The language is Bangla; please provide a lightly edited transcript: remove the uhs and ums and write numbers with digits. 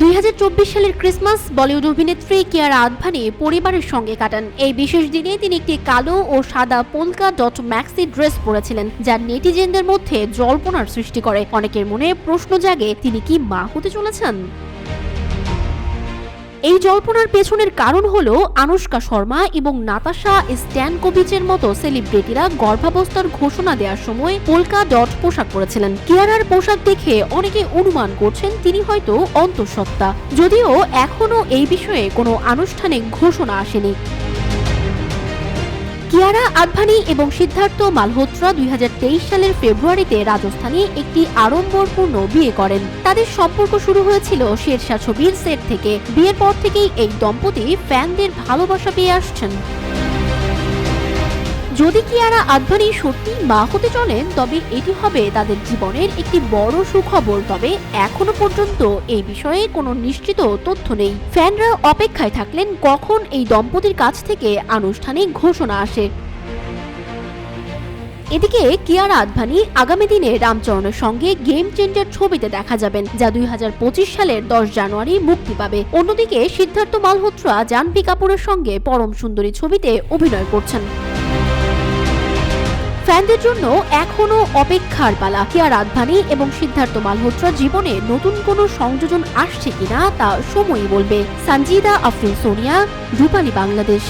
2024 সালের ক্রিসমাস বলিউড অভিনেত্রী কিয়ারা আদভানি পরিবারের সঙ্গে কাটান। এই বিশেষ দিনে তিনি একটি কালো ও সাদা পোলকা ডট ম্যাক্সি ড্রেস পরেছিলেন, যা নেটিজেনদের মধ্যে জল্পনার সৃষ্টি করে। অনেকের মনে প্রশ্ন জাগে, তিনি কি মা হতে চলেছেন? এই জল্পনার পেছনের কারণ হলো আনুশকা শর্মা এবং নাতাশা স্ট্যানকোভিচের মতো সেলিব্রিটিরা গর্ভাবস্থার ঘোষণা দেওয়ার সময় পোলকা ডট পোশাক পরেছিলেন। কিয়ারার পোশাক দেখে অনেকে অনুমান করছেন তিনি হয়তো অন্তঃসত্ত্বা, যদিও এখনো এই বিষয়ে কোনো আনুষ্ঠানিক ঘোষণা আসেনি। কিয়ারা আদভানি এবং সিদ্ধার্থ মালহোত্রা 2023 সালের ফেব্রুয়ারিতে রাজস্থানে একটি আড়ম্বরপূর্ণ বিয়ে করেন। তাদের সম্পর্ক শুরু হয়েছিল শেরশাহ ছবির সেট থেকে। বিয়ের পর থেকেই এই দম্পতি ফ্যানদের ভালোবাসা পেয়ে আসছেন। যদি কিয়ারা আদভানি সত্যি মা হতে চলেন, তবে এটি হবে তাদের জীবনের একটি বড় সুখবর। তবে এখনো পর্যন্ত এই বিষয়ে কোনো নিশ্চিত তথ্য নেই। ফ্যানরা অপেক্ষায় থাকলেন কখন এই দম্পতির কাছ থেকে আনুষ্ঠানিক ঘোষণা আসে। এদিকে কিয়ারা আদভানি আগামী দিনে রামচরণের সঙ্গে গেম চেঞ্জার ছবিতে দেখা যাবেন, যা 2025 সালের 10 জানুয়ারি মুক্তি পাবে। অন্যদিকে সিদ্ধার্থ মালহোত্রা জাহ্নবী কাপুরের সঙ্গে পরম সুন্দরী ছবিতে অভিনয় করছেন। ফ্যানদের জন্য এখনো অপেক্ষার পালা। কিয়ারা আদভানি এবং সিদ্ধার্থ মালহোত্রার জীবনে নতুন কোনো সংযোজন আসছে কিনা তা সময়ই বলবে। সঞ্জিদা আফরিন সোনিয়া, রূপালী বাংলাদেশ।